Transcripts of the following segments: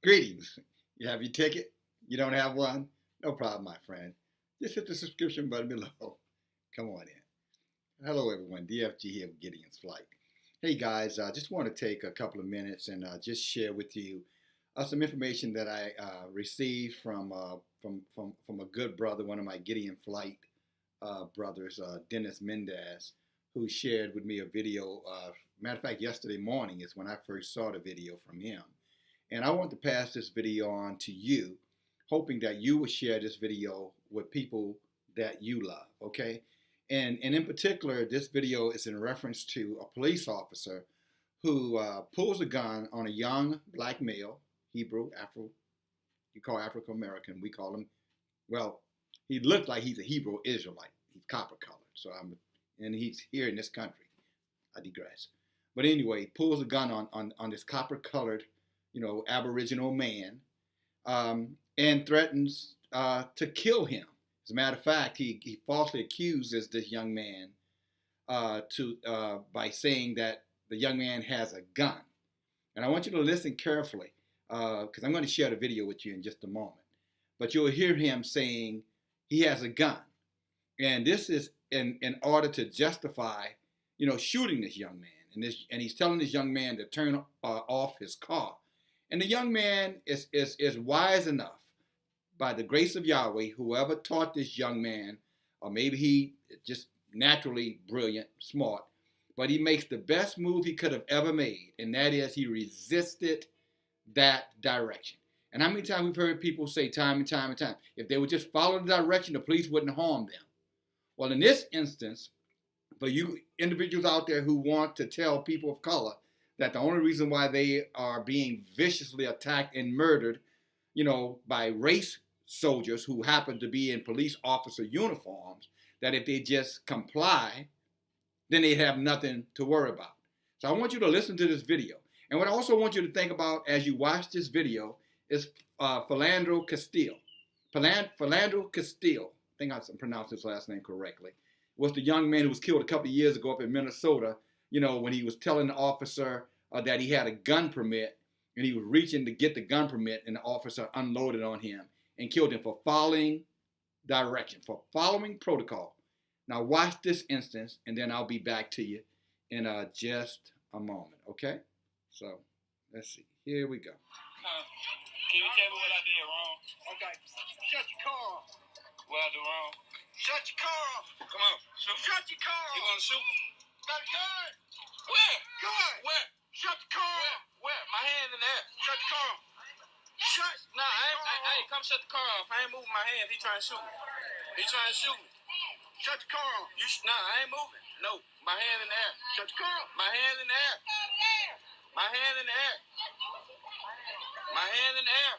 Greetings. You have your ticket? You don't have one? No problem, my friend. Just hit the subscription button below. Come on in. Hello, everyone. DFG here with Gideon's Flight. Hey, guys. I just want to take a couple of minutes and just share with you some information that I received from a good brother, one of my Gideon Flight brothers, Dennis Mendez, who shared with me a video. Matter of fact, yesterday morning is when I first saw the video from him. And I want to pass this video on to you, hoping that you will share this video with people that you love, okay? And in particular, this video is in reference to a police officer who pulls a gun on a young black male, Hebrew, you call African American, we call him, well, he looked like he's a Hebrew Israelite. He's copper colored, and he's here in this country. I digress. But anyway, pulls a gun on this copper colored, Aboriginal man, and threatens to kill him. As a matter of fact, he falsely accuses this young man by saying that the young man has a gun. And I want you to listen carefully, because I'm going to share the video with you in just a moment. But you'll hear him saying he has a gun. And this is in order to justify, shooting this young man. And he's telling this young man to turn off his car. And the young man is wise enough, by the grace of Yahweh, whoever taught this young man, or maybe he just naturally brilliant, smart, but he makes the best move he could have ever made, and that is he resisted that direction. And how many times we've heard people say time and time and time, if they would just follow the direction, the police wouldn't harm them. Well, in this instance, for you individuals out there who want to tell people of color that the only reason why they are being viciously attacked and murdered, by race soldiers who happen to be in police officer uniforms, that if they just comply, then they have nothing to worry about. So I want you to listen to this video. And what I also want you to think about as you watch this video is Philando Castile. Philando Castile, I think I pronounced his last name correctly, was the young man who was killed a couple of years ago up in Minnesota, when he was telling the officer that he had a gun permit, and he was reaching to get the gun permit, and the officer unloaded on him and killed him for following direction, for following protocol. Now watch this instance, and then I'll be back to you in just a moment, okay? So, let's see. Here we go. Can you tell me what I did wrong? Okay. Shut your car off. What I do wrong? Shut your car off. Come on. Shut your car off. You want to shoot me? Got a gun. Where? Gun. Where? Shut the car off. Where? My hand in there. Shut the car off. Shut. No, I ain't come shut the car off. I ain't moving my hands. He trying to shoot me. He trying to shoot me. Shut the car off. I ain't moving. No, my hand in the air. Shut the car off. My hand in the air. My hand in the air. My hand in the air.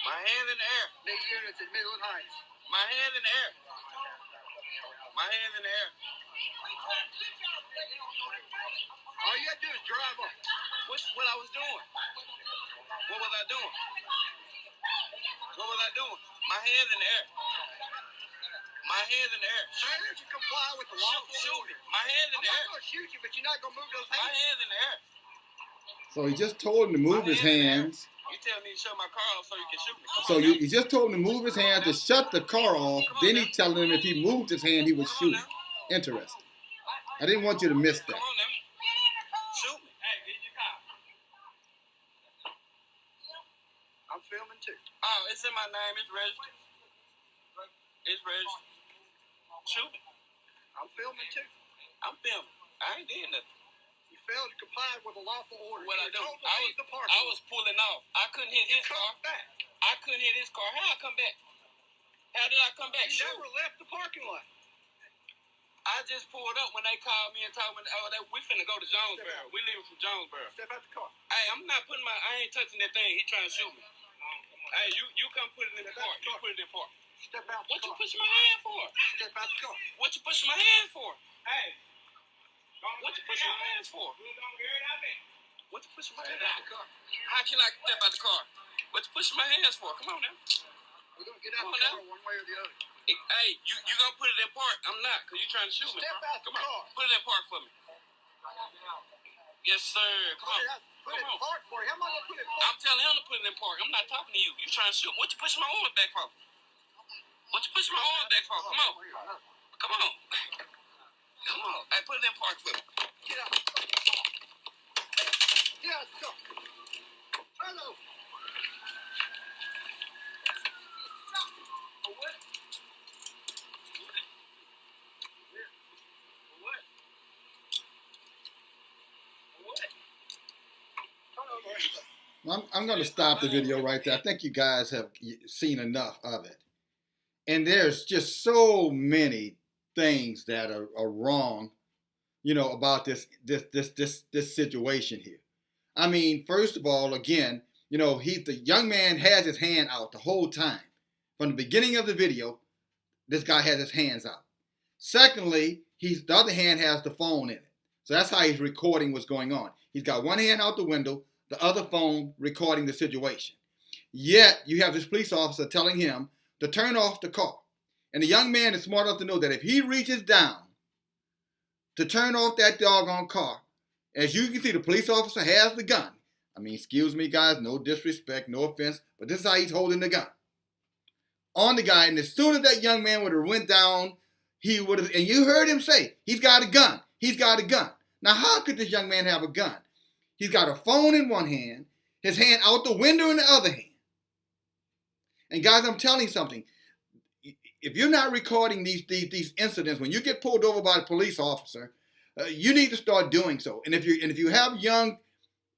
My hand in the air. These units at Midland Heights. My hand in the air. My hand in the air. All you gotta do is drive up. What I was doing? What was I doing? What was I doing? My hand in the air. My hand in the air. As soon as you comply with the law, shoot me. My hand in the air. I'm not gonna shoot you, but you're not gonna move those hands. My hand in the air. So he just told him to move his hands. You tell me to shut my car off so you can shoot me. So you just told him to move his hand to shut the car off. Then he telling him if he moved his hand, he would shoot him. Interesting. I didn't want you to miss that. Come on now. Shoot me. Hey, get your car. I'm filming too. Oh, it's in my name. It's registered. It's registered. Shoot me. I'm filming too. I'm filming. I ain't did nothing. You failed to comply with a lawful order. What I do? I was pulling off. I couldn't hit his car. Back. I couldn't hit his car. How I come back? How did I come back? You never left the parking lot. I just pulled up when they called me and told me, we finna go to Jonesboro. We leaving from Jonesboro. Step out the car. Hey, I ain't touching that thing. He trying to shoot me. Hey, you come put it in the park. You put it in the park. Step out the car. What you pushing my hand for? Step out the car. What you pushing my hand for? Hey. What you pushing my hands for? What you pushing my hands for? How can I step out the car? What you pushing my hands for? Come on now. We're gonna get out the car one way or the other. Hey, you gonna put it in park? I'm not, cause you trying to shoot me. Step out the car. Put it in park for me. Yes, sir. Come on. Put it in park for you. How am I going to put it in park? I'm telling him to put it in park. I'm not talking to you. You trying to shoot. What you pushing my arm back for? What you pushing my arm back for? Come on. Come on. Come on. Hey, put it in park for me. Get out. Get out. Go. Hello. For what? What? I'm going to stop the video right there. I think you guys have seen enough of it. And there's just so many things that are wrong, about this situation here. I mean, first of all, again, the young man has his hand out the whole time. From the beginning of the video, this guy has his hands out. Secondly, the other hand has the phone in it. So that's how he's recording what's going on. He's got one hand out the window, the other phone recording the situation. Yet, you have this police officer telling him to turn off the car. And the young man is smart enough to know that if he reaches down to turn off that doggone car, as you can see, the police officer has the gun. I mean, excuse me, guys, no disrespect, no offense, but this is how he's holding the gun on the guy. And as soon as that young man would have went down, he would have, and you heard him say, he's got a gun. He's got a gun. Now, how could this young man have a gun? He's got a phone in one hand, his hand out the window in the other hand. And guys, I'm telling you something. If you're not recording these incidents, when you get pulled over by a police officer, you need to start doing so. And if you have young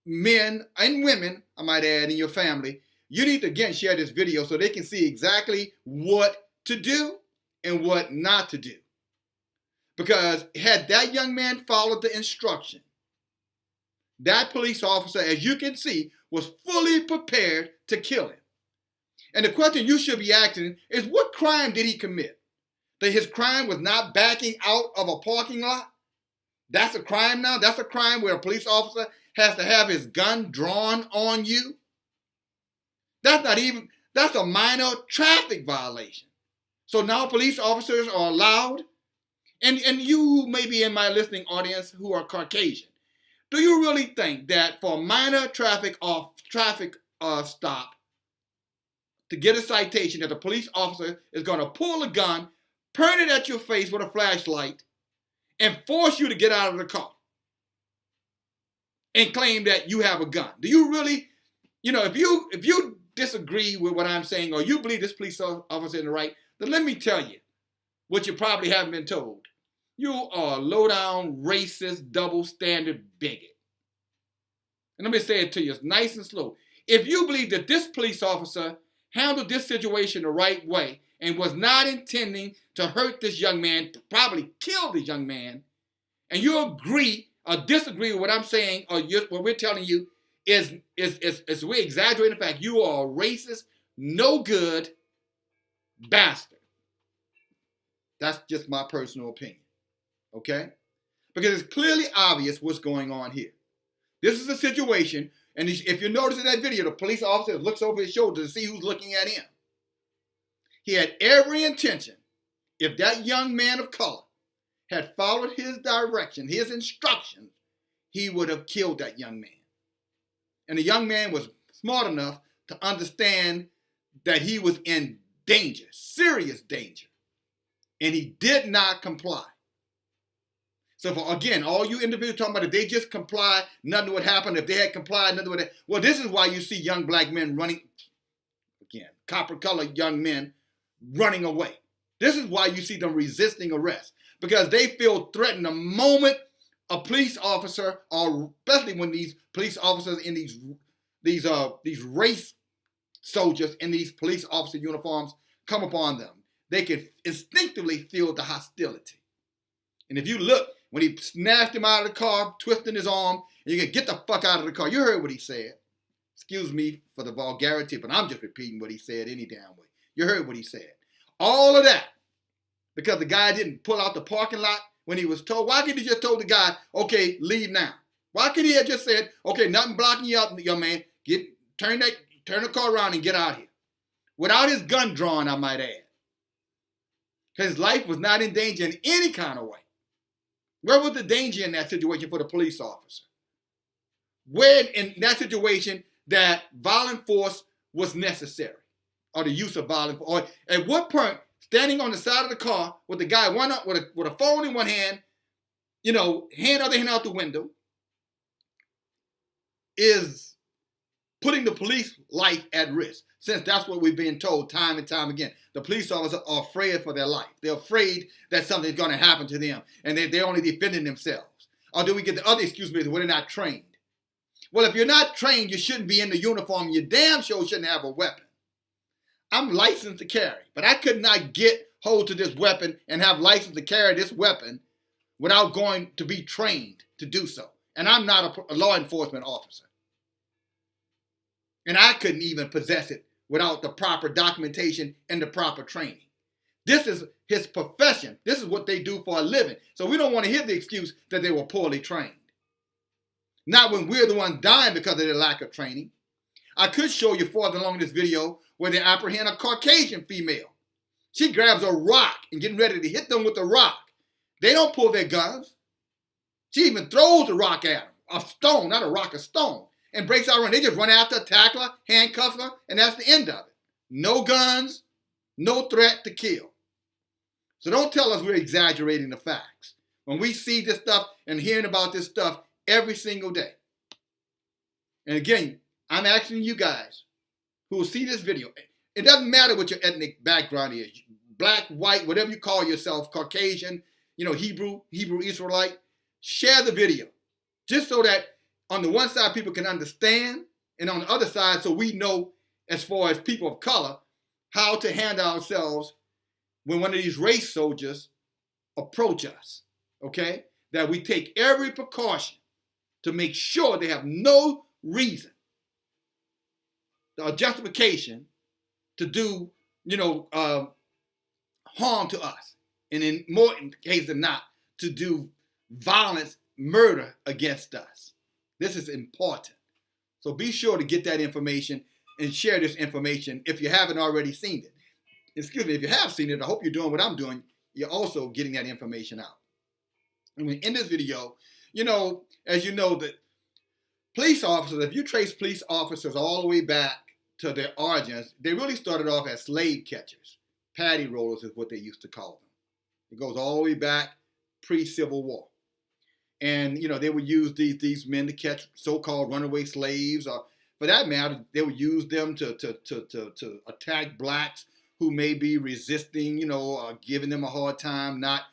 men and women, I might add, in your family, you need to again share this video so they can see exactly what to do and what not to do. Because had that young man followed the instruction, that police officer, as you can see, was fully prepared to kill him. And the question you should be asking is, what crime did he commit? That his crime was not backing out of a parking lot? That's a crime now? That's a crime where a police officer has to have his gun drawn on you? That's a minor traffic violation. So now police officers are allowed, and you who may be in my listening audience who are Caucasian, do you really think that for a minor traffic stop, to get a citation, that the police officer is going to pull a gun, point it at your face with a flashlight, and force you to get out of the car and claim that you have a gun? Do you really, if you disagree with what I'm saying, or you believe this police officer is in the right, then let me tell you what you probably haven't been told. You are a low-down, racist, double-standard bigot. And let me say it to you, it's nice and slow. If you believe that this police officer handled this situation the right way and was not intending to hurt this young man, to probably kill the young man, and you agree or disagree with what I'm saying, or what we're telling you is we exaggerate the fact you are a racist, no good bastard. That's just my personal opinion. Okay? Because it's clearly obvious what's going on here. This is a situation, and if you notice in that video, the police officer looks over his shoulder to see who's looking at him. He had every intention, if that young man of color had followed his direction, his instructions, he would have killed that young man. And the young man was smart enough to understand that he was in danger, serious danger. And he did not comply. So again, all you individuals talking about, if they just comply, nothing would happen. If they had complied, nothing would happen. Well, this is why you see young black men running, again, copper-colored young men running away. This is why you see them resisting arrest. Because they feel threatened the moment a police officer, or especially when these police officers in these race soldiers in these police officer uniforms come upon them. They can instinctively feel the hostility. And if you look, when he snatched him out of the car, twisting his arm, and you can get the fuck out of the car. You heard what he said. Excuse me for the vulgarity, but I'm just repeating what he said any damn way. You heard what he said. All of that because the guy didn't pull out the parking lot when he was told. Why couldn't he just told the guy, okay, leave now? Why couldn't he have just said, okay, nothing blocking you up, young man. Turn the car around and get out of here. Without his gun drawn, I might add. His life was not in danger in any kind of way. Where was the danger in that situation for the police officer? where in that situation that violent force was necessary, or the use of violent force, or at what point standing on the side of the car with the guy one up with a phone in one hand, other hand out the window, is putting the police life at risk. Since that's what we've been told time and time again. The police officers are afraid for their life. They're afraid that something's going to happen to them, and they're only defending themselves. Or do we get the other excuse where they're not trained? Well, if you're not trained, you shouldn't be in the uniform. You damn sure shouldn't have a weapon. I'm licensed to carry, but I could not get hold to this weapon and have license to carry this weapon without going to be trained to do so. And I'm not a law enforcement officer. And I couldn't even possess it without the proper documentation and the proper training. This is his profession. This is what they do for a living. So we don't want to hear the excuse that they were poorly trained. Not when we're the ones dying because of their lack of training. I could show you further along in this video where they apprehend a Caucasian female. She grabs a rock and getting ready to hit them with the rock. They don't pull their guns. She even throws a rock at them. A stone, not a rock, a stone. And breaks out run. They just run after her, tackle her, handcuff her, and that's the end of it. No guns, no threat to kill. So don't tell us we're exaggerating the facts. When we see this stuff and hearing about this stuff every single day. And again, I'm asking you guys who will see this video. It doesn't matter what your ethnic background is. Black, white, whatever you call yourself, Caucasian, Hebrew Israelite. Share the video. Just so that on the one side, people can understand, and on the other side, so we know, as far as people of color, how to handle ourselves when one of these race soldiers approach us, okay? That we take every precaution to make sure they have no reason or justification to do, harm to us. And in more cases than not, to do violence, murder against us. This is important. So be sure to get that information and share this information if you haven't already seen it. Excuse me, if you have seen it, I hope you're doing what I'm doing. You're also getting that information out. And in this video, as you know, that police officers, if you trace police officers all the way back to their origins, they really started off as slave catchers. Paddy rollers is what they used to call them. It goes all the way back pre-Civil War. And, they would use these men to catch so-called runaway slaves, or for that matter, they would use them to attack blacks who may be resisting, giving them a hard time, not,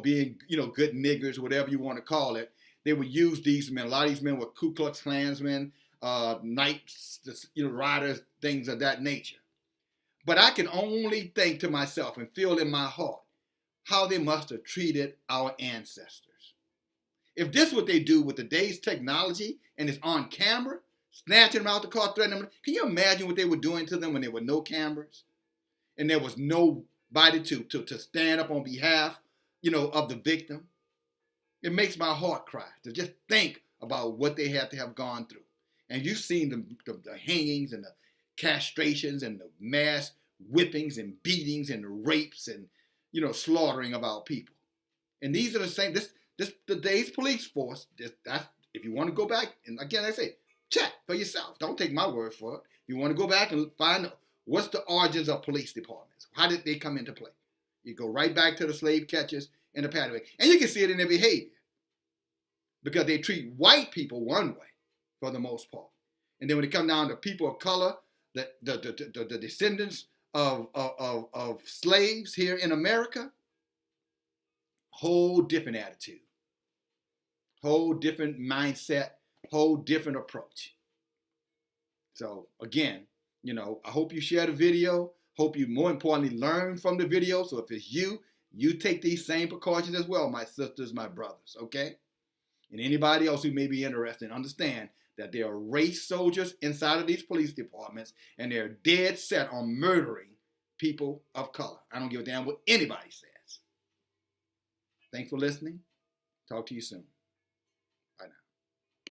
being, good niggers, whatever you want to call it. They would use these men. A lot of these men were Ku Klux Klansmen, knights, riders, things of that nature. But I can only think to myself and feel in my heart how they must have treated our ancestors. If this is what they do with today's technology and it's on camera, snatching them out the car, threatening them, can you imagine what they were doing to them when there were no cameras and there was nobody to stand up on behalf, of the victim? It makes my heart cry to just think about what they had to have gone through. And you've seen the hangings and the castrations and the mass whippings and beatings and the rapes and, slaughtering of our people. And these are the same, today's police force, that's, if you want to go back, and again, I say, check for yourself. Don't take my word for it. You want to go back and find what's the origins of police departments. How did they come into play? You go right back to the slave catchers and the paddy. And you can see it in their behavior. Because they treat white people one way, for the most part. And then when it comes down to people of color, the descendants of slaves here in America, whole different attitude. Whole different mindset, whole different approach. So again, I hope you share the video. Hope you, more importantly, learn from the video. So if it's you take these same precautions as well, my sisters, my brothers, okay? And anybody else who may be interested, understand that there are race soldiers inside of these police departments, and they're dead set on murdering people of color. I don't give a damn what anybody says. Thanks for listening. Talk to you soon.